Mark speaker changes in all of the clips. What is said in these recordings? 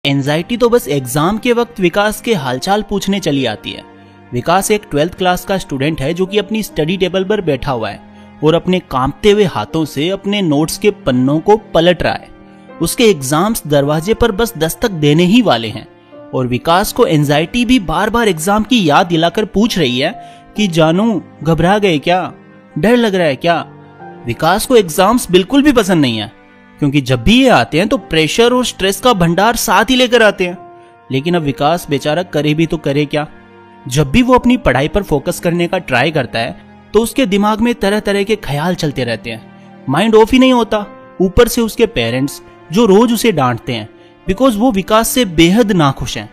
Speaker 1: Anxiety तो बस exam के वक्त विकास के हालचाल पूछने चली आती है। विकास एक 12th क्लास का स्टूडेंट है जो कि अपनी स्टडी टेबल पर बैठा हुआ है और अपने कांपते हुए हाथों से अपने नोट्स के पन्नों को पलट रहा है। उसके एग्जाम्स दरवाजे पर बस दस्तक देने ही वाले हैं और विकास को एंजाइटी भी बार बार एग्जाम की याद दिलाकर पूछ रही है कि जानू घबरा गए क्या, डर लग रहा है क्या। विकास को एग्जाम्स बिल्कुल भी पसंद नहीं है क्योंकि जब भी ये आते हैं तो प्रेशर और स्ट्रेस का भंडार साथ ही लेकर आते हैं। लेकिन अब विकास बेचारा करे भी तो करे क्या। जब भी वो अपनी पढ़ाई पर फोकस करने का ट्राई करता है तो उसके दिमाग में तरह तरह के ख्याल चलते रहते हैं। माइंड ऑफ ही नहीं होता। ऊपर से उसके पेरेंट्स जो रोज उसे डांटते हैं बिकॉज वो विकास से बेहद नाखुश हैं।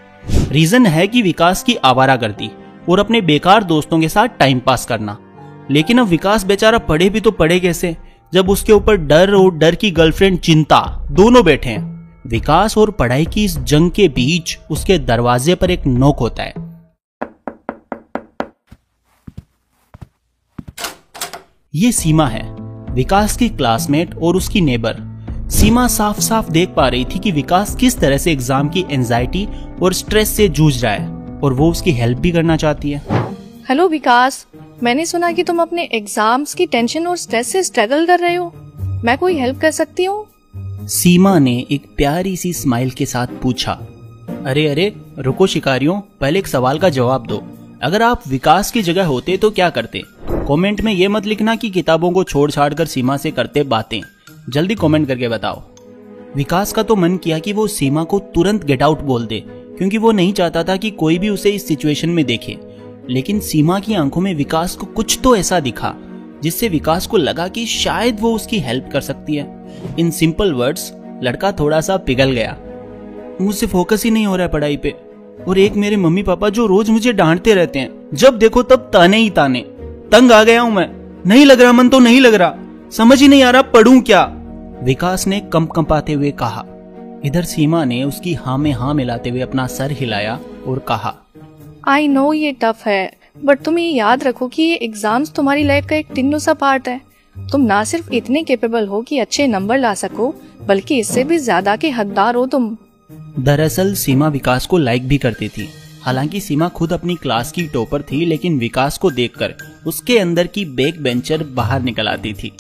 Speaker 1: रीजन है कि विकास की आवारागर्दी और अपने बेकार दोस्तों के साथ टाइम पास करना। लेकिन अब विकास बेचारा पढ़े भी तो पढ़े कैसे जब उसके ऊपर डर और डर की गर्लफ्रेंड चिंता दोनों बैठे हैं। विकास और पढ़ाई की इस जंग के बीच उसके दरवाजे पर एक नॉक होता है। ये सीमा है, विकास की क्लासमेट और उसकी नेबर। सीमा साफ साफ देख पा रही थी कि विकास किस तरह से एग्जाम की एंजाइटी और स्ट्रेस से जूझ रहा है और वो उसकी हेल्प भी करना चाहती है।
Speaker 2: हेलो विकास, मैंने सुना कि तुम अपने एग्जाम्स की टेंशन और स्ट्रेस से स्ट्रगल कर रहे हो। मैं कोई हेल्प कर सकती हूँ?
Speaker 1: सीमा ने एक प्यारी सी स्माइल के साथ पूछा। अरे अरे रुको शिकारियों, पहले एक सवाल का जवाब दो। अगर आप विकास की जगह होते तो क्या करते? कमेंट में ये मत लिखना कि किताबों को छोड़ छाड़ कर सीमा से करते बातें। जल्दी कमेंट करके बताओ। विकास का तो मन किया कि वो सीमा को तुरंत गेट आउट बोल दे क्योंकि वो नहीं चाहता था कि कोई भी उसे इस सिचुएशन में देखे। लेकिन सीमा की आंखों में विकास को कुछ तो ऐसा दिखा जिससे विकास को लगा कि शायद वो उसकी हेल्प कर सकती है। इन सिंपल वर्ड्स लड़का थोड़ा सा पिघल गया। मुझसे फोकस ही नहीं हो रहा है पढ़ाई पे और एक मेरे मम्मी पापा जो रोज मुझे डांटते रहते हैं, जब देखो तब ताने ही ताने। तंग आ गया हूं मैं, नहीं लग रहा मन तो नहीं लग रहा, समझ ही नहीं आ रहा पढ़ूं क्या। विकास ने कंपाते हुए कहा। इधर सीमा ने उसकी हाँ में हाँ मिलाते हुए अपना सर हिलाया और कहा,
Speaker 2: आई नो ये टफ है, बट तुम ये याद रखो कि ये एग्जाम्स तुम्हारी लाइफ का एक टिन्नू सा पार्ट है। तुम ना सिर्फ इतने कैपेबल हो कि अच्छे नंबर ला सको, बल्कि इससे भी ज्यादा के हकदार हो तुम।
Speaker 1: दरअसल सीमा विकास को लाइक भी करती थी। हालांकि सीमा खुद अपनी क्लास की टॉपर थी, लेकिन विकास को देखकर उसके अंदर की बैक बेंचर बाहर निकल आती थी।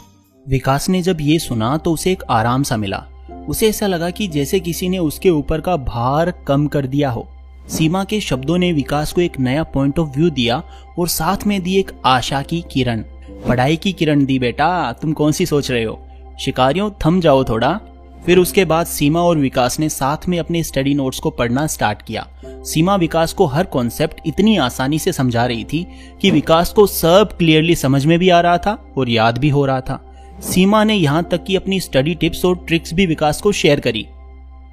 Speaker 1: विकास ने जब ये सुना तो उसे एक आराम सा मिला। उसे ऐसा लगा कि जैसे किसी ने उसके ऊपर का भार कम कर दिया हो। सीमा के शब्दों ने विकास को एक नया पॉइंट ऑफ व्यू दिया और साथ में दी एक आशा की किरण। पढ़ाई की किरण दी बेटा, तुम कौन सी सोच रहे हो। शिकारियों थम जाओ थोड़ा। फिर उसके बाद सीमा और विकास ने साथ में अपने स्टडी नोट्स को पढ़ना स्टार्ट किया। सीमा विकास को हर कॉन्सेप्ट इतनी आसानी से समझा रही थी कि विकास को सब क्लियरली समझ में भी आ रहा था और याद भी हो रहा था। सीमा ने यहाँ तक कि अपनी स्टडी टिप्स और ट्रिक्स भी विकास को शेयर करी।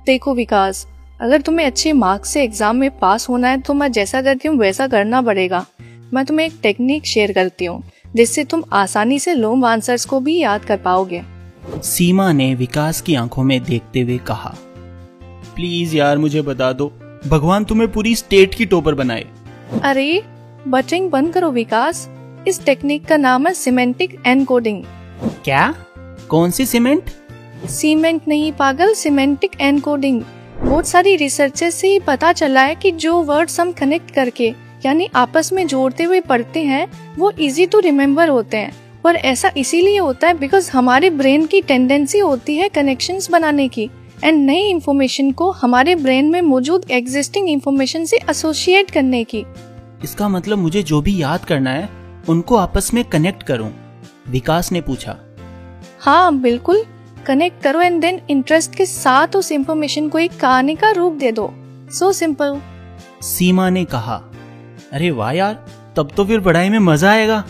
Speaker 2: देखो विकास, अगर तुम्हें अच्छे मार्क्स से एग्जाम में पास होना है तो मैं जैसा करती हूँ वैसा करना पड़ेगा। मैं तुम्हें एक टेक्निक शेयर करती हूँ जिससे तुम आसानी से लॉन्ग आंसर्स को भी याद कर पाओगे।
Speaker 1: सीमा ने विकास की आंखों में देखते हुए कहा, प्लीज यार मुझे बता दो, भगवान तुम्हें पूरी स्टेट की टॉपर बनाए।
Speaker 2: अरे बटरिंग बंद करो विकास, इस टेक्निक का नाम है सिमेंटिक एनकोडिंग।
Speaker 1: क्या? कौन सी सीमेंट?
Speaker 2: सीमेंट नहीं पागल, सिमेंटिक एनकोडिंग। बहुत सारी रिसर्चेस से ही पता चला है कि जो वर्ड्स हम कनेक्ट करके यानी आपस में जोड़ते हुए पढ़ते हैं वो इजी टू रिमेम्बर होते हैं। और ऐसा इसीलिए होता है बिकॉज हमारे ब्रेन की टेंडेंसी होती है कनेक्शंस बनाने की एंड नई इंफॉर्मेशन को हमारे ब्रेन में मौजूद एग्जिस्टिंग इंफॉर्मेशन से एसोसिएट करने की।
Speaker 1: इसका मतलब मुझे जो भी याद करना है उनको आपस में कनेक्ट करूं? विकास ने पूछा।
Speaker 2: हाँ बिल्कुल, कनेक्ट करो एंड देन इंटरेस्ट के साथ उस इंफॉर्मेशन को एक कहानी का रूप दे दो। So simple.
Speaker 1: सीमा ने कहा। अरे वाह यार, तब तो फिर पढ़ाई में मजा आएगा।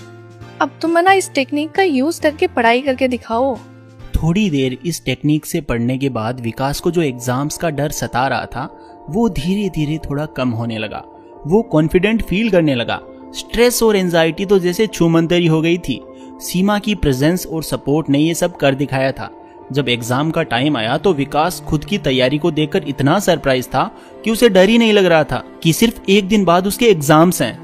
Speaker 2: अब तुम ना इस टेक्निक का यूज करके पढ़ाई करके दिखाओ।
Speaker 1: थोड़ी देर इस टेक्निक से पढ़ने के बाद विकास को जो एग्जाम्स का डर सता रहा था वो धीरे धीरे थोड़ा कम होने लगा। वो कॉन्फिडेंट फील करने लगा। स्ट्रेस और एंजाइटी तो जैसे छूमंतरी हो गई थी। सीमा की प्रेजेंस और सपोर्ट ने ये सब कर दिखाया था। जब एग्जाम का टाइम आया तो विकास खुद की तैयारी को देखकर इतना सरप्राइज था कि उसे डर ही नहीं लग रहा था कि सिर्फ एक दिन बाद उसके एग्जाम्स हैं।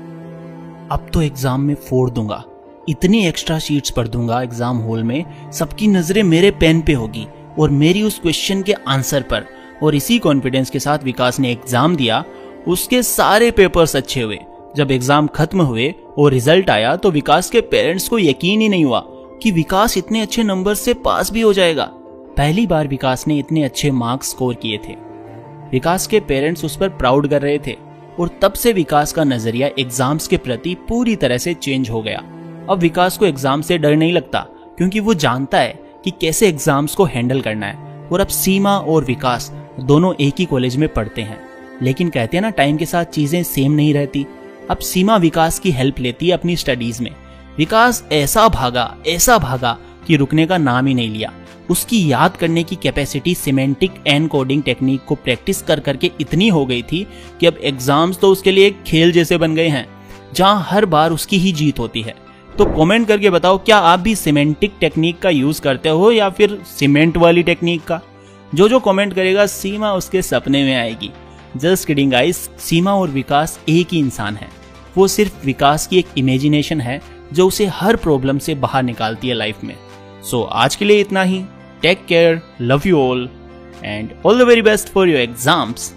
Speaker 1: अब तो एग्जाम में फोड़ दूंगा, इतनी एक्स्ट्रा शीट्स पढ़ दूंगा एग्जाम हॉल में, सबकी नजरें मेरे पेन पे होगी और मेरी उस क्वेश्चन के आंसर पर। और इसी कॉन्फिडेंस के साथ विकास ने एग्जाम दिया। उसके सारे पेपर्स अच्छे हुए। जब एग्जाम खत्म हुए और रिजल्ट आया तो विकास के पेरेंट्स को यकीन ही नहीं हुआ कि विकास इतने अच्छे नंबर से पास भी हो जाएगा। पहली बार विकास ने इतने अच्छे मार्क्स स्कोर किए थे। विकास के पेरेंट्स उस पर प्राउड कर रहे थे और तब से विकास का नजरिया एग्जाम्स के प्रति पूरी तरह से चेंज हो गया। अब विकास को एग्जाम से डर नहीं लगता क्योंकि वो जानता है कि कैसे एग्जाम्स को हैंडल करना है। और अब सीमा और विकास दोनों एक ही कॉलेज में पढ़ते हैं, लेकिन कहते हैं ना, टाइम के साथ चीजें सेम नहीं रहती। अब सीमा विकास की हेल्प लेती है अपनी स्टडीज में। विकास ऐसा भागा कि रुकने का नाम ही नहीं लिया। उसकी याद करने की कैपेसिटी सिमेंटिक एनकोडिंग टेक्निक को प्रैक्टिस कर करके इतनी हो गई थी कि अब एग्जाम्स तो उसके लिए एक खेल जैसे बन गए हैं, जहां हर बार उसकी ही जीत होती है। तो कमेंट करके बताओ, क्या आप भी सिमेंटिक टेक्निक का यूज करते हो या फिर सीमेंट वाली टेक्निक का? जो कमेंट करेगा सीमा उसके सपने में आएगी। जस्ट किडिंग गाइस, सीमा और विकास एक ही इंसान है। वो सिर्फ विकास की एक इमेजिनेशन है जो उसे हर प्रॉब्लम से बाहर निकालती है लाइफ में। सो आज के लिए इतना ही। Take care, love you all and all the very best for your exams.